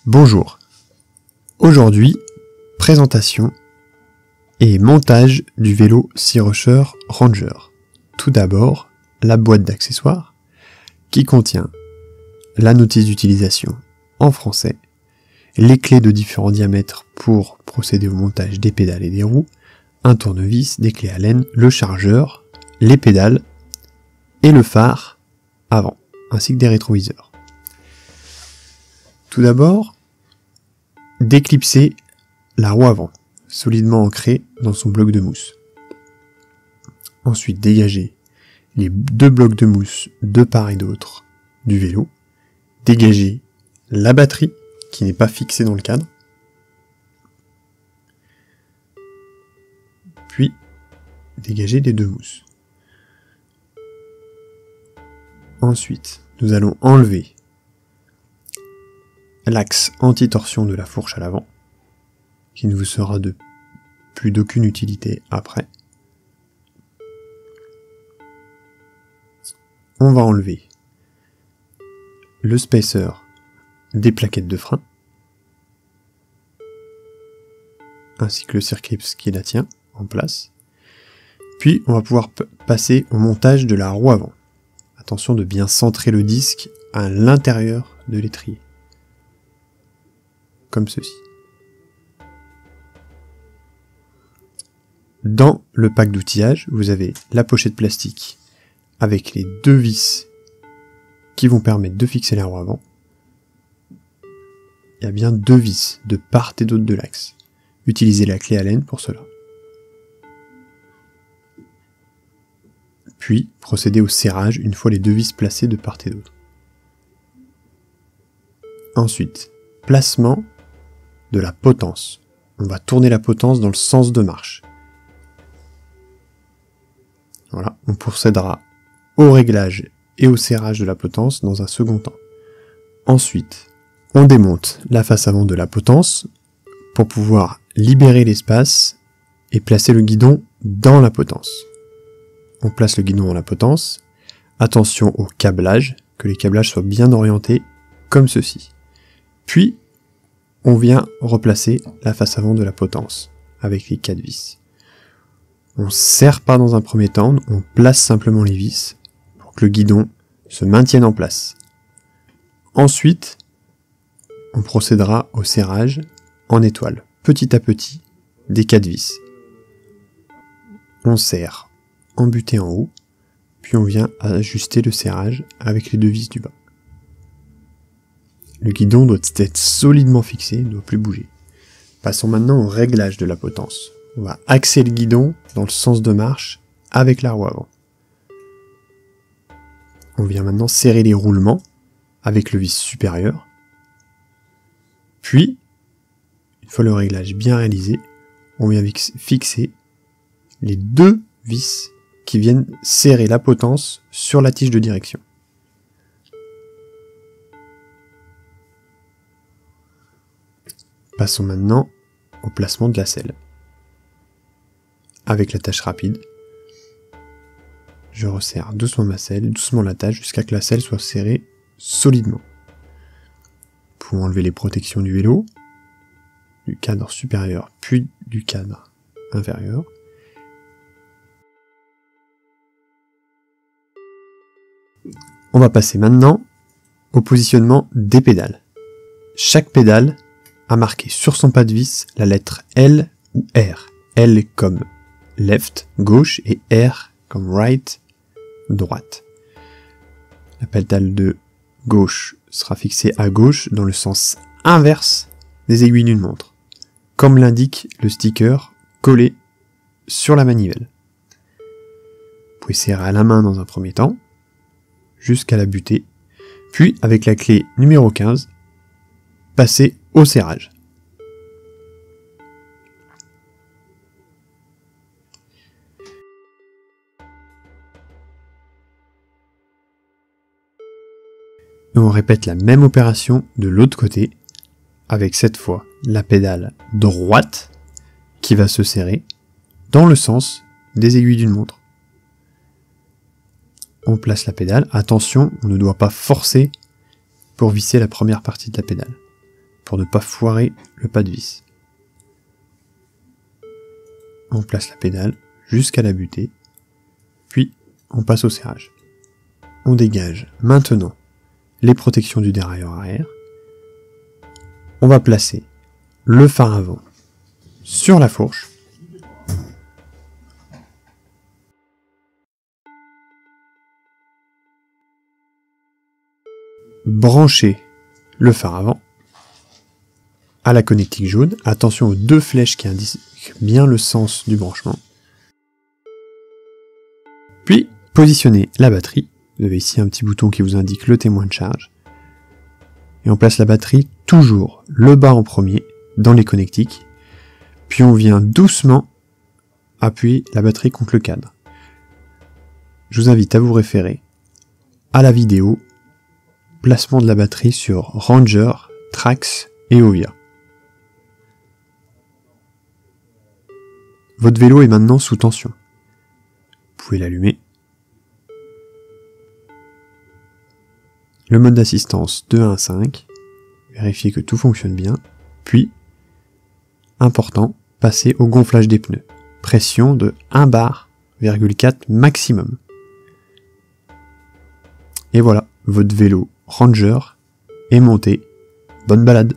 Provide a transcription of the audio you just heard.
Bonjour, aujourd'hui, présentation et montage du vélo Sea Rusher Ranger. Tout d'abord, la boîte d'accessoires qui contient la notice d'utilisation en français, les clés de différents diamètres pour procéder au montage des pédales et des roues, un tournevis, des clés Allen, le chargeur, les pédales et le phare avant, ainsi que des rétroviseurs. Tout d'abord, déclipser la roue avant, solidement ancrée dans son bloc de mousse. Ensuite, dégager les deux blocs de mousse de part et d'autre du vélo. Dégager la batterie qui n'est pas fixée dans le cadre. Puis, dégager les deux mousses. Ensuite, nous allons enlever l'axe anti-torsion de la fourche à l'avant, qui ne vous sera de plus d'aucune utilité après. On va enlever le spacer des plaquettes de frein, ainsi que le circlips qui la tient en place. Puis on va pouvoir passer au montage de la roue avant. Attention de bien centrer le disque à l'intérieur de l'étrier. Comme ceci. Dans le pack d'outillage, vous avez la pochette plastique avec les deux vis qui vont permettre de fixer la roue avant. Il y a bien deux vis de part et d'autre de l'axe. Utilisez la clé Allen pour cela. Puis, procédez au serrage une fois les deux vis placées de part et d'autre. Ensuite, placement de la potence. On va tourner la potence dans le sens de marche. Voilà, on procédera au réglage et au serrage de la potence dans un second temps. Ensuite, on démonte la face avant de la potence pour pouvoir libérer l'espace et placer le guidon dans la potence. On place le guidon dans la potence. Attention au câblage, que les câblages soient bien orientés comme ceci. Puis, on vient replacer la face avant de la potence avec les 4 vis. On ne serre pas dans un premier temps, on place simplement les vis pour que le guidon se maintienne en place. Ensuite, on procédera au serrage en étoile, petit à petit, des 4 vis. On serre en buté en haut, puis on vient ajuster le serrage avec les deux vis du bas. Le guidon doit être solidement fixé, ne doit plus bouger. Passons maintenant au réglage de la potence. On va axer le guidon dans le sens de marche avec la roue avant. On vient maintenant serrer les roulements avec le vis supérieur. Puis, une fois le réglage bien réalisé, on vient fixer les deux vis qui viennent serrer la potence sur la tige de direction. Passons maintenant au placement de la selle. Avec l'attache rapide, je resserre doucement ma selle, doucement l'attache jusqu'à ce que la selle soit serrée solidement. Pour enlever les protections du vélo, du cadre supérieur puis du cadre inférieur. On va passer maintenant au positionnement des pédales. Chaque pédale a marqué sur son pas de vis la lettre L ou R. L comme left, gauche, et R comme right, droite. La pédale de gauche sera fixée à gauche dans le sens inverse des aiguilles d'une montre, comme l'indique le sticker collé sur la manivelle. Vous pouvez serrer à la main dans un premier temps, jusqu'à la butée, puis avec la clé numéro 15, passer au serrage. Et on répète la même opération de l'autre côté, avec cette fois la pédale droite qui va se serrer dans le sens des aiguilles d'une montre. On place la pédale, attention, on ne doit pas forcer pour visser la première partie de la pédale. pour ne pas foirer le pas de vis. On place la pédale jusqu'à la butée, puis on passe au serrage. On dégage maintenant les protections du dérailleur arrière. On va placer le phare avant sur la fourche. Brancher le phare avant à la connectique jaune. Attention aux deux flèches qui indiquent bien le sens du branchement. Puis, positionner la batterie. Vous avez ici un petit bouton qui vous indique le témoin de charge. Et on place la batterie toujours le bas en premier dans les connectiques. Puis on vient doucement appuyer la batterie contre le cadre. Je vous invite à vous référer à la vidéo placement de la batterie sur Ranger, Trax et Ovia. Votre vélo est maintenant sous tension. Vous pouvez l'allumer. Le mode d'assistance de 1 à 5. Vérifiez que tout fonctionne bien. Puis, important, passer au gonflage des pneus. Pression de 1 bar, 4 maximum. Et voilà, votre vélo Ranger est monté. Bonne balade!